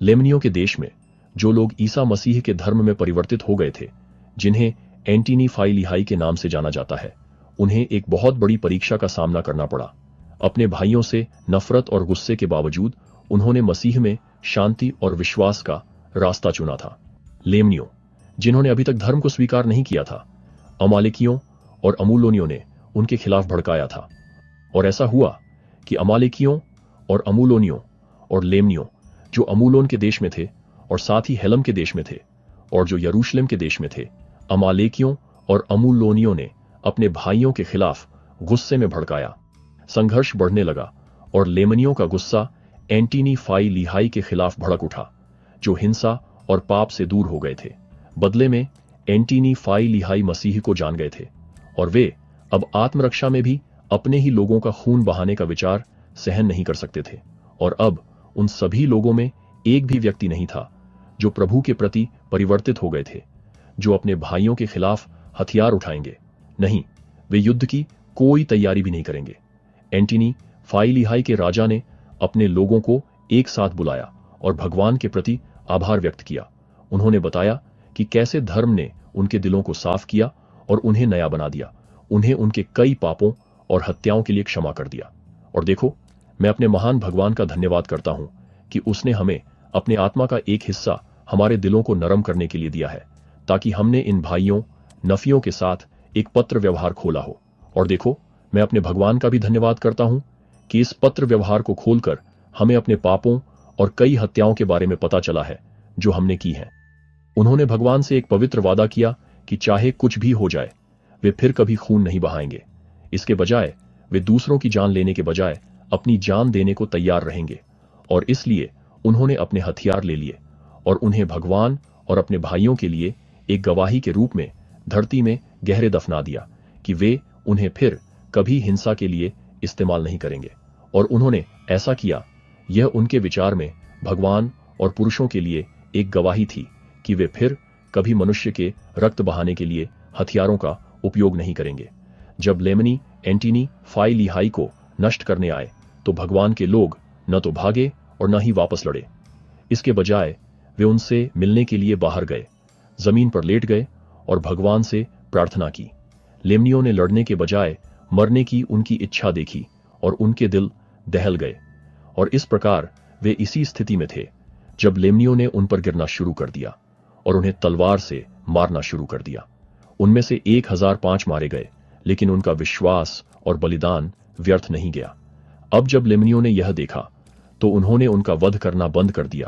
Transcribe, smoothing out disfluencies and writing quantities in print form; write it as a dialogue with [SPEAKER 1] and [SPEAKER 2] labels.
[SPEAKER 1] लेमनियों के देश में जो लोग ईसा मसीह के धर्म में परिवर्तित हो गए थे, जिन्हें एंटीनी फाई लिहाई के नाम से जाना जाता है, उन्हें एक बहुत बड़ी परीक्षा का सामना करना पड़ा। अपने भाइयों से नफरत और गुस्से के बावजूद उन्होंने मसीह में शांति और विश्वास का रास्ता चुना था। लेमनियों, जिन्होंने अभी तक धर्म को स्वीकार नहीं किया था, अमालेकियों और अमूलोनियों ने उनके खिलाफ भड़काया था। और ऐसा हुआ कि अमालेकियों और अमूलोनियों और लेमनियों, जो अमूलोन के देश में थे और साथ ही हेलम के देश में थे और जो यरूशलेम के देश में थे, अमालेकियों और अमूलोनियों ने अपने भाइयों के खिलाफ गुस्से में भड़काया। संघर्ष बढ़ने लगा और लेमनियों का गुस्सा एंटीनी फाई लिहाई के खिलाफ भड़क उठा, जो हिंसा और पाप से दूर हो गए थे। बदले में एंटीनी फाई लिहाई मसीह को जान गए थे और वे अब आत्मरक्षा में भी अपने ही लोगों का खून बहाने का विचार सहन नहीं कर सकते थे। और अब उन सभी लोगों में एक भी व्यक्ति नहीं था जो प्रभु के प्रति परिवर्तित हो गए थे, जो अपने भाइयों के खिलाफ हथियार उठाएंगे। नहीं, वे युद्ध की कोई तैयारी भी नहीं करेंगे। एंटीनी फाई लिहाई के राजा ने अपने लोगों को एक साथ बुलाया और भगवान के प्रति आभार व्यक्त किया। उन्होंने बताया कि कैसे धर्म ने उनके दिलों को साफ किया और उन्हें नया बना दिया, उन्हें उनके कई पापों और हत्याओं के लिए क्षमा कर दिया। और देखो, मैं अपने महान भगवान का धन्यवाद करता हूं कि उसने हमें अपने आत्मा का एक हिस्सा हमारे दिलों को नरम करने के लिए दिया है, ताकि हमने इन भाइयों नफियों के साथ एक पत्र व्यवहार खोला हो। और देखो, मैं अपने भगवान का भी धन्यवाद करता हूं कि इस पत्र व्यवहार को खोलकर हमें अपने पापों और कई हत्याओं के बारे में पता चला है जो हमने की हैं। उन्होंने भगवान से एक पवित्र वादा किया कि चाहे कुछ भी हो जाए, वे फिर कभी खून नहीं बहाएंगे। इसके बजाय वे दूसरों की जान लेने के बजाय अपनी जान देने को तैयार रहेंगे। और इसलिए उन्होंने अपने हथियार ले लिए और उन्हें भगवान और अपने भाइयों के लिए एक गवाही के रूप में धरती में गहरे दफना दिया कि वे उन्हें फिर कभी हिंसा के लिए इस्तेमाल नहीं करेंगे। और उन्होंने ऐसा किया। यह उनके विचार में भगवान और पुरुषों के लिए एक गवाही थी कि वे फिर कभी मनुष्य के रक्त बहाने के लिए हथियारों का उपयोग नहीं करेंगे। जब लेमनी एंटीनी फाई लिहाई को नष्ट करने आए, तो भगवान के लोग न तो भागे और न ही वापस लड़े। इसके बजाय वे उनसे मिलने के लिए बाहर गए, जमीन पर लेट गए और भगवान से प्रार्थना की। लेमनियों ने लड़ने के बजाय मरने की उनकी इच्छा देखी और उनके दिल दहल गए। और इस प्रकार वे इसी स्थिति में थे जब लेमनियों ने उन पर गिरना शुरू कर दिया और उन्हें तलवार से मारना शुरू कर दिया। उनमें से 1005 मारे गए, लेकिन उनका विश्वास और बलिदान व्यर्थ नहीं गया। अब जब लेमनियों ने यह देखा, तो उन्होंने उनका वध करना बंद कर दिया